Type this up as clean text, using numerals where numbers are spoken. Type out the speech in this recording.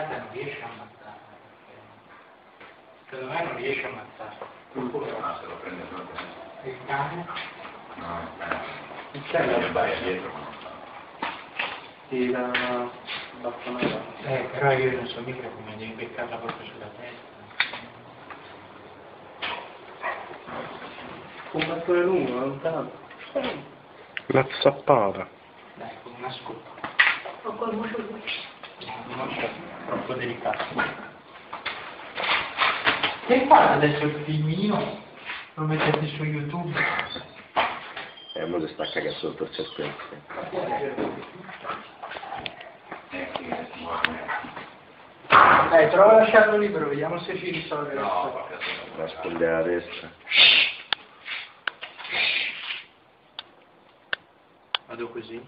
pianta non riesce a ammazzare, secondo me non riesce a ammazzare. Ah, se lo prende proprio. Il cane? No, Il cane vai dietro, ma non sta. ti dà baffonata. Però io non so mica come devi beccarla proprio sulla testa. Con un bastone lungo, lontano. La zappata. Dai, con una scopa. O col muscolo. Non so, troppo delicato. Che fate adesso il filmino? Lo mettete su YouTube? Mo si sta cagando sotto il cespuglio. Si muove. Prova a lasciarlo libero, vediamo se ci risolve. No, porca La spuglia alla destra. Vado così.